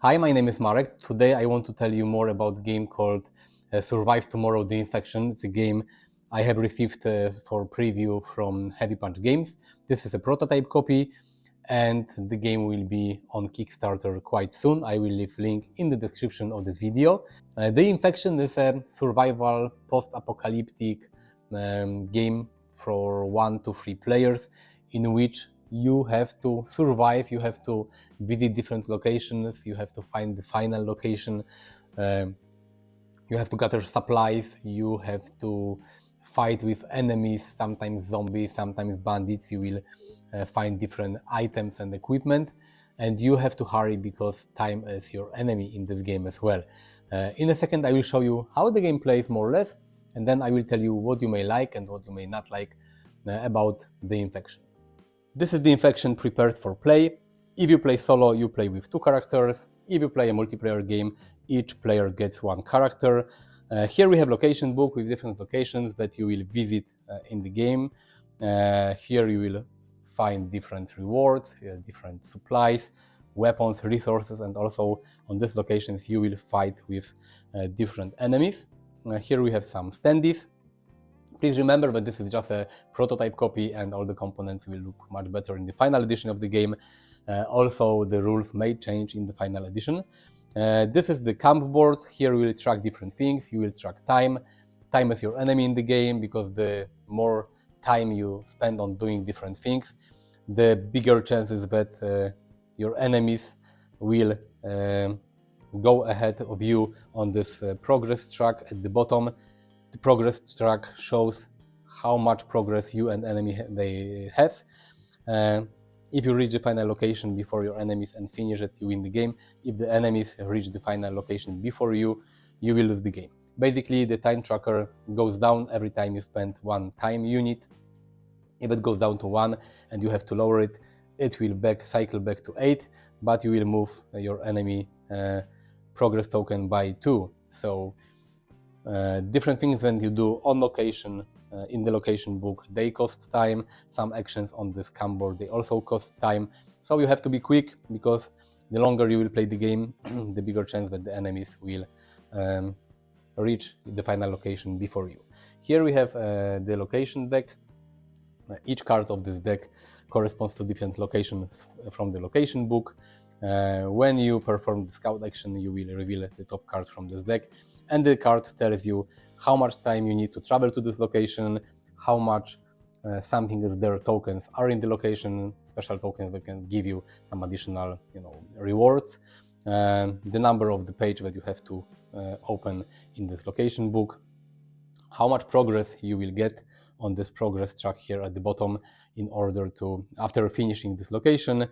Hi, my name is Marek. Today I want to tell you more about a game called Survive Tomorrow The Infection. It's a game I have received for preview from Heavy Punch Games. This is a prototype copy and the game will be on Kickstarter quite soon. I will leave link in the description of this video. The Infection is a survival post-apocalyptic game for 1 to 3 players in which you have to survive, you have to visit different locations, you have to find the final location, you have to gather supplies, you have to fight with enemies, sometimes zombies, sometimes bandits. You will find different items and equipment, and you have to hurry because time is your enemy in this game as well. In a second I will show you how the game plays more or less, and then I will tell you what you may like and what you may not like about the Infection. This is the Infection prepared for play. If you play solo, you play with 2 characters. If you play a multiplayer game, each player gets 1 character. Here we have location book with different locations that you will visit in the game. Here you will find different rewards, different supplies, weapons, resources, and also on these locations you will fight with different enemies. Here we have some standees. Please remember that this is just a prototype copy and all the components will look much better in the final edition of the game. Also, the rules may change in the final edition. This is the camp board. Here you will track different things. You will track time. Time is your enemy in the game because the more time you spend on doing different things, the bigger chances that your enemies will go ahead of you on this progress track at the bottom. The progress track shows how much progress you and enemy they have. If you reach the final location before your enemies and finish it, you win the game. If the enemies reach the final location before you, you will lose the game. Basically, the time tracker goes down every time you spend 1 time unit. If it goes down to 1 and you have to lower it, it will cycle back to 8, but you will move your enemy progress token by 2. So different things when you do on location in the location book, they cost time. Some actions on this camp board, they also cost time. So you have to be quick because the longer you will play the game, the bigger chance that the enemies will reach the final location before you. Here we have the location deck. Each card of this deck corresponds to different locations from the location book. When you perform the scout action, you will reveal the top card from this deck, and the card tells you how much time you need to travel to this location, how much something is there tokens are in the location, special tokens that can give you some additional rewards, the number of the page that you have to open in this location book, how much progress you will get on this progress track here at the bottom in order to after finishing this location.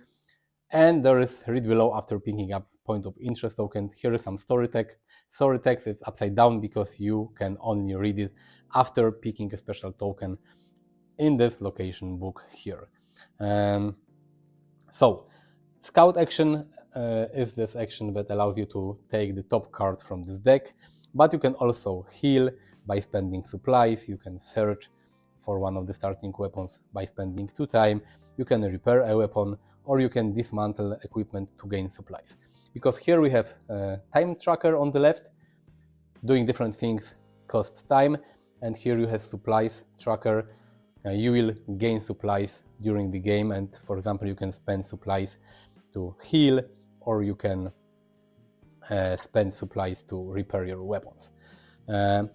And there is read below after picking up point of interest token. Here is some story text. Story text is upside down because you can only read it after picking a special token in this location book here. So scout action is this action that allows you to take the top card from this deck, but you can also heal by spending supplies. You can search for one of the starting weapons by spending 2 time. You can repair a weapon, or you can dismantle equipment to gain supplies. Because here we have a time tracker on the left, doing different things costs time, and here you have supplies tracker. You will gain supplies during the game, and for example you can spend supplies to heal, or you can spend supplies to repair your weapons.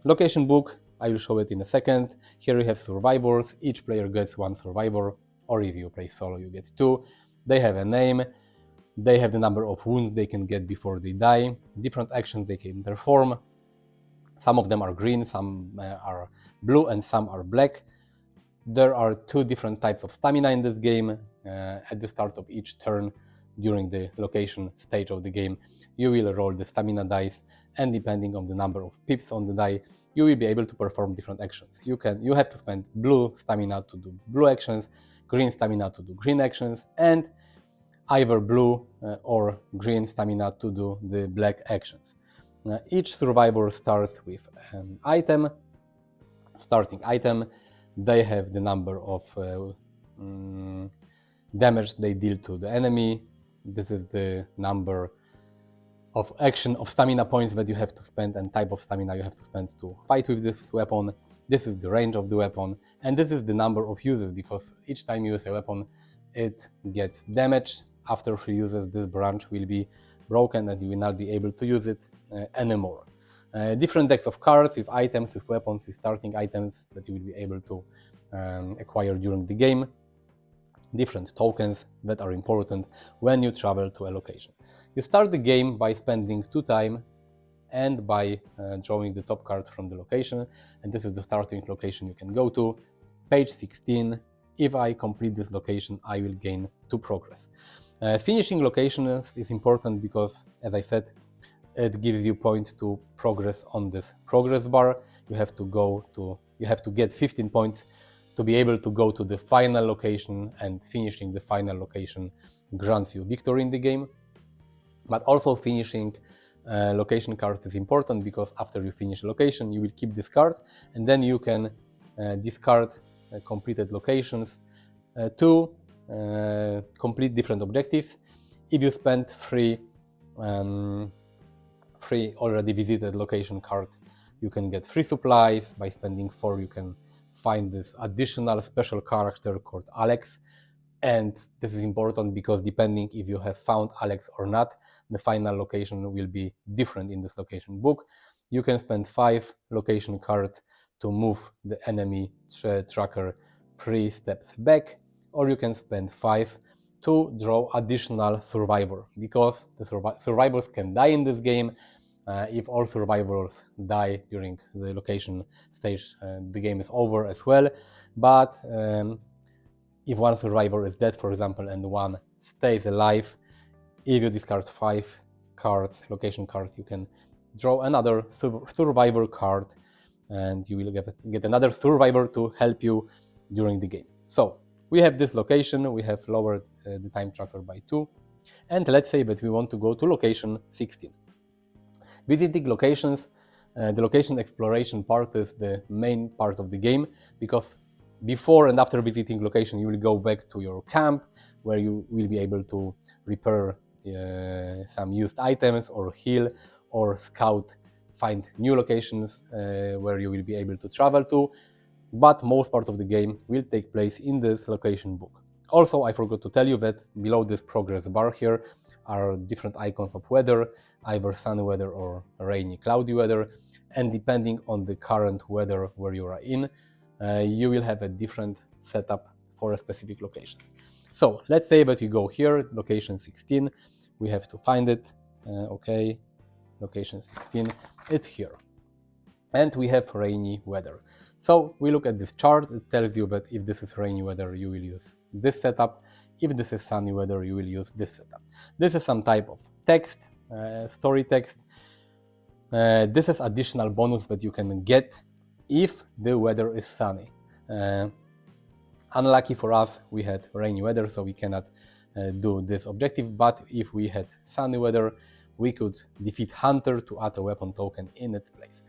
Location book, I will show it in a second. Here we have survivors. Each player gets 1 survivor, or if you play solo you get 2. They have a name, they have the number of wounds they can get before they die, different actions they can perform. Some of them are green, some are blue, and some are black. There are 2 different types of stamina in this game. At the start of each turn during the location stage of the game, you will roll the stamina dice, and depending on the number of pips on the die, you will be able to perform different actions. You have to spend blue stamina to do blue actions, green stamina to do green actions, and either blue or green stamina to do the black actions. Each survivor starts with an item, starting item. They have the number of damage they deal to the enemy. This is the number of action of stamina points that you have to spend and type of stamina you have to spend to fight with this weapon. This is the range of the weapon, and this is the number of uses, because each time you use a weapon it gets damaged. After 3 uses this branch will be broken and you will not be able to use it anymore. Different decks of cards with items, with weapons, with starting items that you will be able to acquire during the game. Different tokens that are important when you travel to a location. You start the game by spending 2 time and by drawing the top card from the location, and this is the starting location you can go to. Page 16, if I complete this location I will gain 2 progress. Finishing locations is important because, as I said, it gives you point to progress on this progress bar. You have to get 15 points to be able to go to the final location, and finishing the final location grants you victory in the game. But also finishing location card is important, because after you finish a location you will keep this card, and then you can discard completed locations to complete different objectives. If you spend 3 already visited location cards, you can get free supplies. By spending 4 you can find this additional special character called Alex, and this is important because depending if you have found Alex or not, the final location will be different in this location book. You can spend 5 location cards to move the enemy tracker 3 steps back, or you can spend 5 to draw additional survivor, because the survivors can die in this game. If all survivors die during the location stage, the game is over as well. But if one survivor is dead, for example, and one stays alive, if you discard 5 cards, location cards, you can draw another survivor card, and you will get another survivor to help you during the game. So we have this location, we have lowered the time tracker by 2, and let's say that we want to go to location 16. Visiting locations, the location exploration part is the main part of the game, because before and after visiting location you will go back to your camp, where you will be able to repair some used items, or heal, or scout, find new locations where you will be able to travel to. But most part of the game will take place in this location book. Also, I forgot to tell you that below this progress bar here are different icons of weather, either sunny weather or rainy, cloudy weather, and depending on the current weather where you are in, you will have a different setup for a specific location. So let's say that we go here, location 16, we have to find it. Okay, location 16, it's here, and we have rainy weather. So we look at this chart, it tells you that if this is rainy weather you will use this setup, if this is sunny weather you will use this setup. This is some type of text, story text. This is additional bonus that you can get if the weather is sunny. Unlucky for us, we had rainy weather, so we cannot do this objective, but if we had sunny weather, we could defeat Hunter to add a weapon token in its place.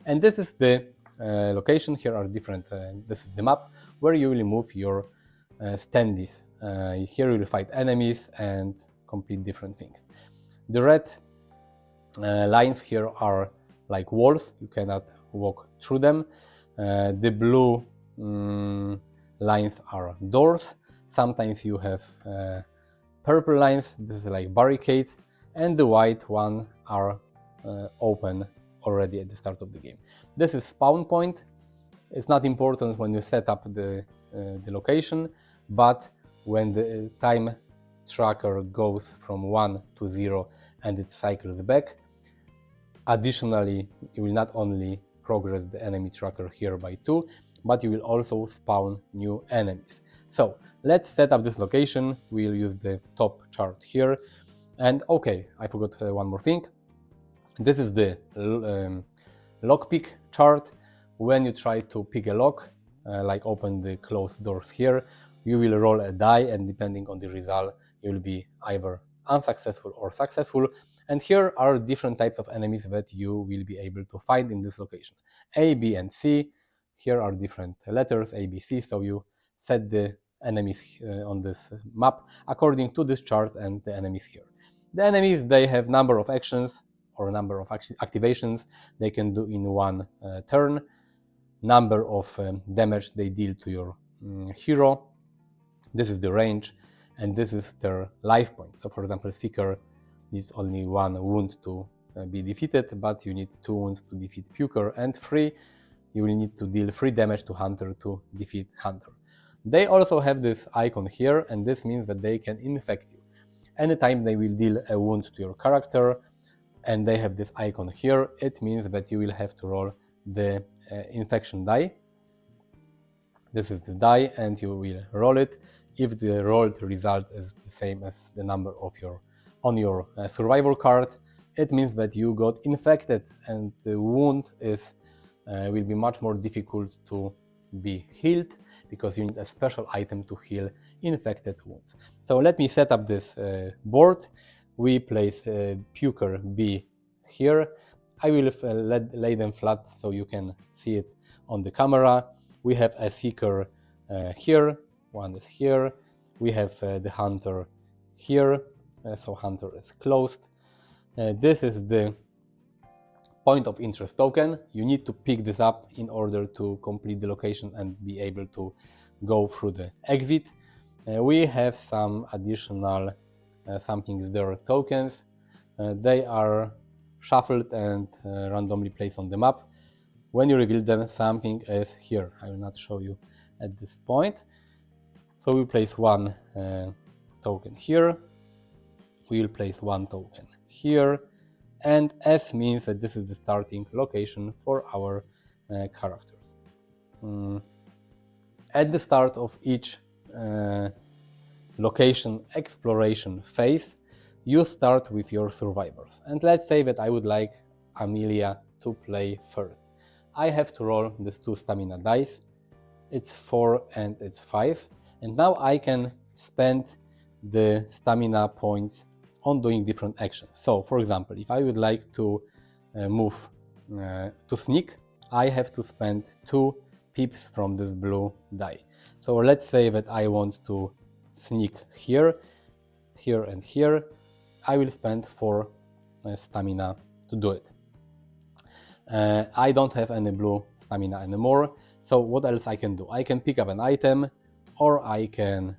And this is the location. Here are different, this is the map where you will move your standees. Here you will fight enemies and complete different things. The red lines here are like walls, you cannot walk through them. The blue lines are doors. Sometimes you have purple lines, this is like barricade, and the white one are open already at the start of the game. This is spawn point. It's not important when you set up the location, but when the time tracker goes from 1 to 0 and it cycles back. Additionally, you will not only progress the enemy tracker here by 2, but you will also spawn new enemies. So let's set up this location. We'll use the top chart here. And okay, I forgot one more thing. This is the lockpick chart. When you try to pick a lock, like open the closed doors here, you will roll a die, and depending on the result, you will be either unsuccessful or successful. And here are different types of enemies that you will be able to find in this location. A, B, and C. Here are different letters, A, B, C, so you set the enemies on this map according to this chart and the enemies here. The enemies, they have number of actions or number of activations they can do in one turn, number of damage they deal to your hero. This is the range, and this is their life point. So for example, Seeker needs only 1 wound to be defeated, but you need 2 wounds to defeat Puker, and 3, you will need to deal 3 damage to Hunter to defeat Hunter. They also have this icon here, and this means that they can infect you. Anytime they will deal a wound to your character, and they have this icon here, it means that you will have to roll the infection die. This is the die, and you will roll it. If the rolled result is the same as the number of on your survivor card, it means that you got infected, and the wound will be much more difficult to be healed, because you need a special item to heal infected wounds. So let me set up this board. We place Puker B here. I will lay them flat so you can see it on the camera. We have a Seeker here, one is here. We have the Hunter here, so Hunter is closed. This is the point of interest token. You need to pick this up in order to complete the location and be able to go through the exit. We have some additional somethings there tokens. They are shuffled and randomly placed on the map. When you reveal them, something is here. I will not show you at this point. So we place 1 token here. We will place 1 token here. And S means that this is the starting location for our characters. At the start of each location exploration phase, you start with your survivors. And let's say that I would like Amelia to play first. I have to roll these 2 stamina dice. It's 4 and it's 5. And now I can spend the stamina points on doing different actions. So for example, if I would like to move to sneak, I have to spend 2 pips from this blue die. So let's say that I want to sneak here, here and here. I will spend 4 stamina to do it. I don't have any blue stamina anymore, so what else I can do? I can pick up an item, or I can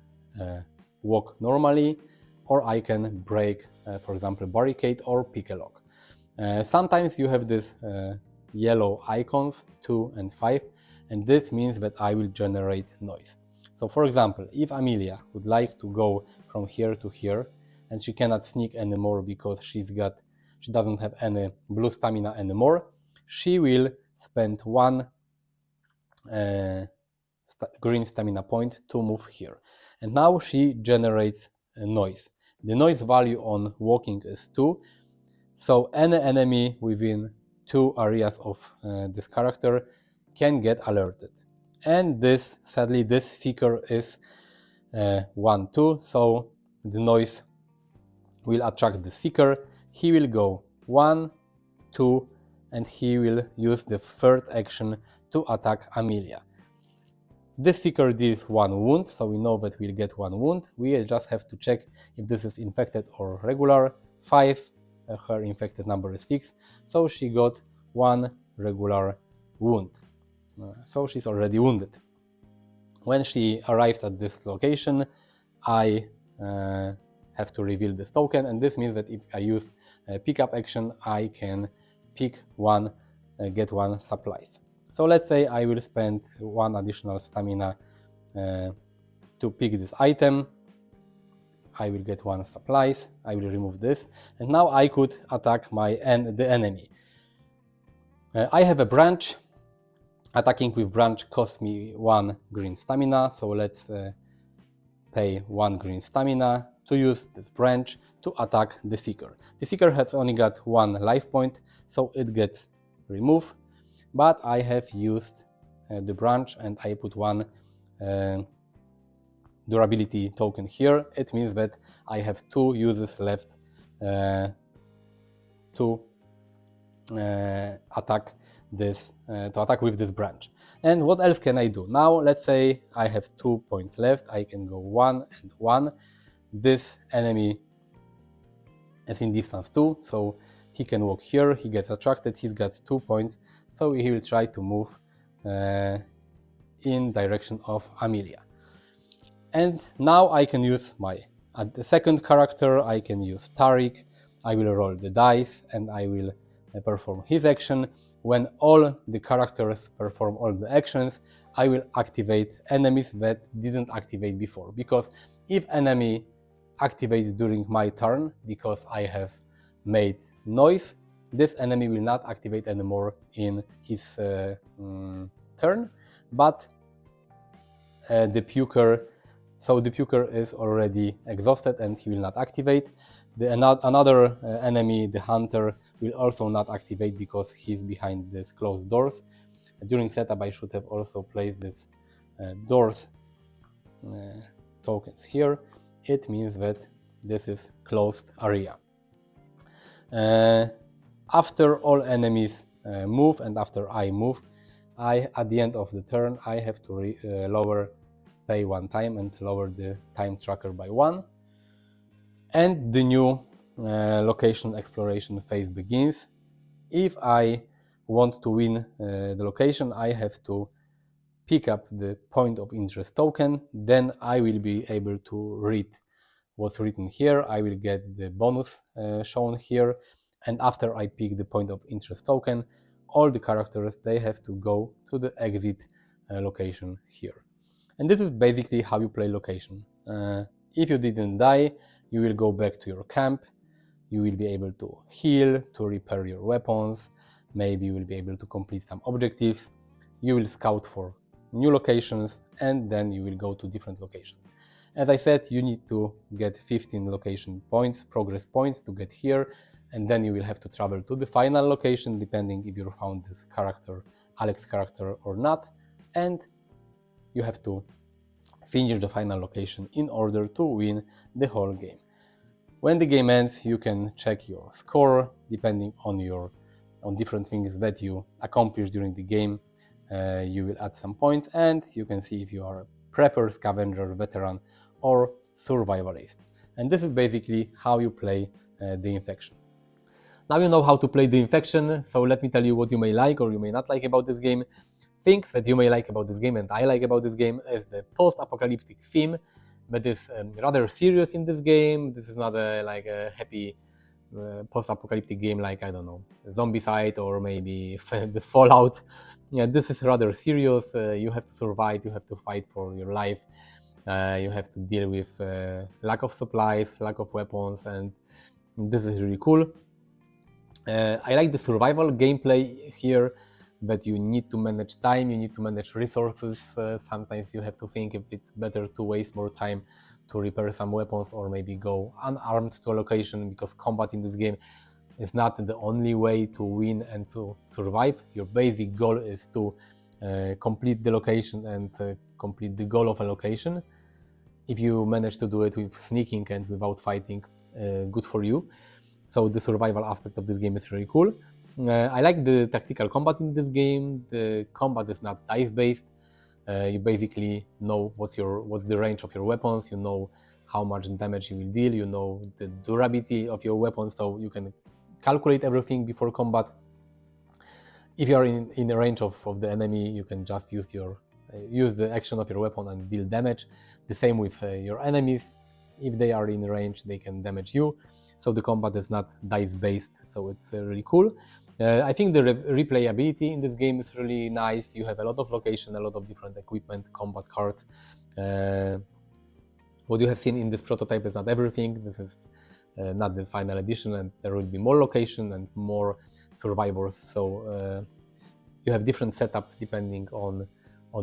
walk normally, or I can break, for example, barricade or pick a lock. Sometimes you have these yellow icons 2 and 5, and this means that I will generate noise. So for example, if Amelia would like to go from here to here, and she cannot sneak anymore because she doesn't have any blue stamina anymore, she will spend 1 green stamina point to move here. And now she generates a noise. The noise value on walking is 2, so any enemy within 2 areas of this character can get alerted. And this, sadly, this Seeker is 1, 2, so the noise will attract the Seeker. He will go 1, 2, and he will use the 3rd action to attack Amelia. This Seeker deals 1 wound, so we know that we'll get 1 wound. We just have to check if this is infected or regular. 5, her infected number is 6, so she got 1 regular wound. So she's already wounded. When she arrived at this location, I have to reveal this token, and this means that if I use a pickup action, I can pick 1, get 1 supplies. So let's say I will spend 1 additional stamina to pick this item. I will get 1 supplies. I will remove this, and now I could attack the enemy. I have a branch. Attacking with branch cost me 1 green stamina, so let's pay 1 green stamina to use this branch to attack the Seeker. The Seeker has only got 1 life point, so it gets removed, but I have used the branch and I put 1 durability token here. It means that I have 2 uses left to attack with this branch. And what else can I do? Now let's say I have 2 points left. I can go 1 and 1. This enemy as in distance 2, so he can walk here, he gets attracted, he's got 2 points, so he will try to move in direction of Amelia. And now I can use the second character, I can use Tariq, I will roll the dice and I will perform his action. When all the characters perform all the actions, I will activate enemies that didn't activate before, because if enemy activates during my turn because I have made noise, this enemy will not activate anymore in his turn, but the puker is already exhausted and he will not activate. Another enemy, the hunter, will also not activate because he's behind these closed doors. During setup I should have also placed these doors tokens here. It means that this is closed area. After all enemies move and after I move, at the end of the turn I have to lower pay 1 time and lower the time tracker by 1. And the new location exploration phase begins. If I want to win the location, I have to pick up the point of interest token, then I will be able to read what's written here. I will get the bonus shown here, and after I pick the point of interest token, all the characters, they have to go to the exit location here. And this is basically how you play location. If you didn't die, you will go back to your camp, you will be able to heal, to repair your weapons, maybe you will be able to complete some objectives, you will scout for new locations, and then you will go to different locations. As I said, you need to get 15 location points, progress points to get here, and then you will have to travel to the final location depending if you found this character, Alex character, or not, and you have to finish the final location in order to win the whole game. When the game ends, you can check your score depending on different things that you accomplished during the game. You will add some points and you can see if you are a prepper, scavenger, veteran, or survivalist. And this is basically how you play the infection. Now you know how to play the infection, so let me tell you what you may like or you may not like about this game. Things that you may like about this game and I like about this game is the post-apocalyptic theme, that is rather serious in this game. This is not like a happy post-apocalyptic game like, I don't know, Zombicide or maybe the Fallout. Yeah, this is rather serious. You have to survive, you have to fight for your life, you have to deal with lack of supplies, lack of weapons, and this is really cool. I like the survival gameplay here, that you need to manage time, you need to manage resources. Sometimes you have to think if it's better to waste more time to repair some weapons or maybe go unarmed to a location, because combat in this game is not the only way to win and to survive. Your basic goal is to complete the location and complete the goal of a location. If you manage to do it with sneaking and without fighting, good for you. So the survival aspect of this game is really cool. I like the tactical combat in this game. The combat is not dice based. You basically know what's the range of your weapons, you know how much damage you will deal, you know the durability of your weapons, so you can calculate everything before combat. If you are in the range of the enemy, you can just use the action of your weapon and deal damage. The same with your enemies. If they are in range, they can damage you. So the combat is not dice based, so it's really cool. I think the replayability in this game is really nice. You have a lot of location, a lot of different equipment, combat cards. What you have seen in this prototype is not everything. This is not the final edition, and there will be more location and more survivors. So you have different setup depending on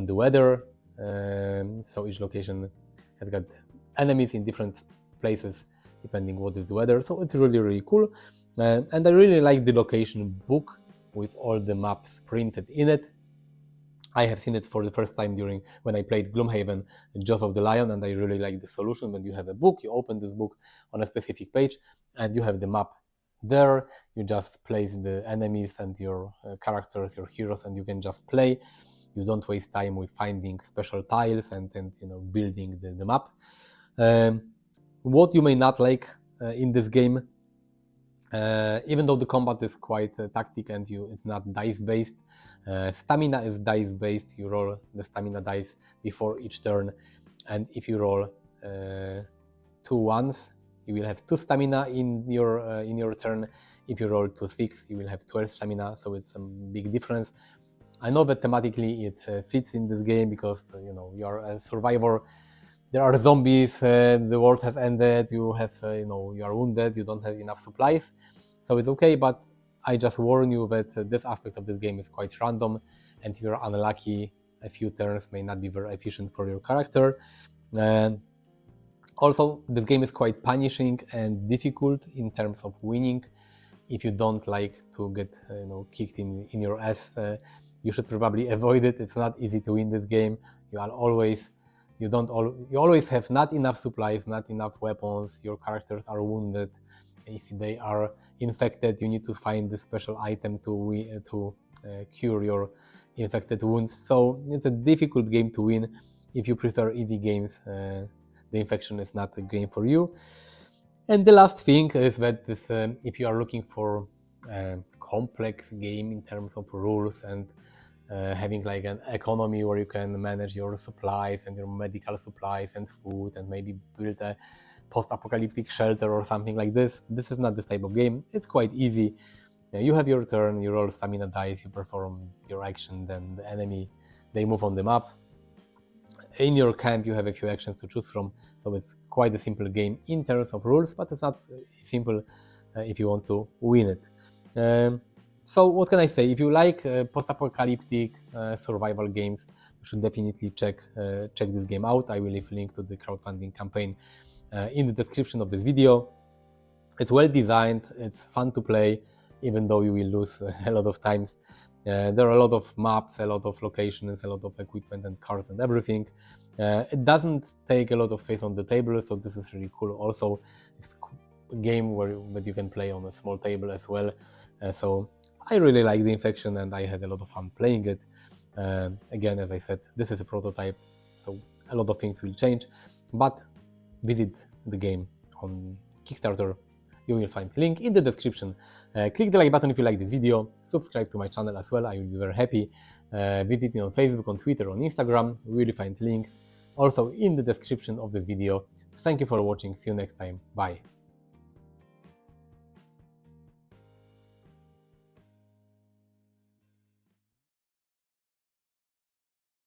the weather. So each location has got enemies in different places depending what is the weather. So it's really, really cool. And I really like the location book with all the maps printed in it. I have seen it for the first time when I played Gloomhaven, Jaws of the Lion, and I really like the solution. When you have a book, you open this book on a specific page and you have the map there. You just place the enemies and your characters, your heroes, and you can just play. You don't waste time with finding special tiles and building the map. What you may not like in this game Even though the combat is quite tactic and it's not dice based, stamina is dice based. You roll the stamina dice before each turn, and if you roll 2 ones, you will have 2 stamina in your turn. If you roll 2 6, you will have 12 stamina, so it's a big difference. I know that thematically it fits in this game because you are a survivor. There are zombies, the world has ended, you have you are wounded, you don't have enough supplies, so it's okay. But I just warn you that this aspect of this game is quite random, and if you're unlucky, a few turns may not be very efficient for your character. And also, this game is quite punishing and difficult in terms of winning. If you don't like to get kicked in your ass, you should probably avoid it. It's not easy to win this game. You always have not enough supplies, not enough weapons. Your characters are wounded. If they are infected, you need to find the special item to cure your infected wounds. So it's a difficult game to win. If you prefer easy games, the infection is not a game for you. And the last thing is that if you are looking for a complex game in terms of rules and having like an economy where you can manage your supplies and your medical supplies and food and maybe build a post-apocalyptic shelter or something like this is not this type of game. It's quite easy. You have your turn, you roll stamina dice, you perform your action, then the enemy, they move on the map. In your camp you have a few actions to choose from, so it's quite a simple game in terms of rules, but it's not simple if you want to win it. So what can I say? If you like post-apocalyptic survival games, you should definitely check this game out. I will leave a link to the crowdfunding campaign in the description of this video. It's well designed, it's fun to play, even though you will lose a lot of times. There are a lot of maps, a lot of locations, a lot of equipment and cars and everything. It doesn't take a lot of space on the table, so this is really cool. Also, it's a game that you can play on a small table as well. So I really like the Infection and I had a lot of fun playing it. Again, as I said, this is a prototype, so a lot of things will change, but visit the game on Kickstarter. You will find link in the description. Click the like button if you like this video. Subscribe to my channel as well. I will be very happy. Visit me on Facebook, on Twitter, on Instagram. You will find links also in the description of this video. Thank you for watching. See you next time. Bye.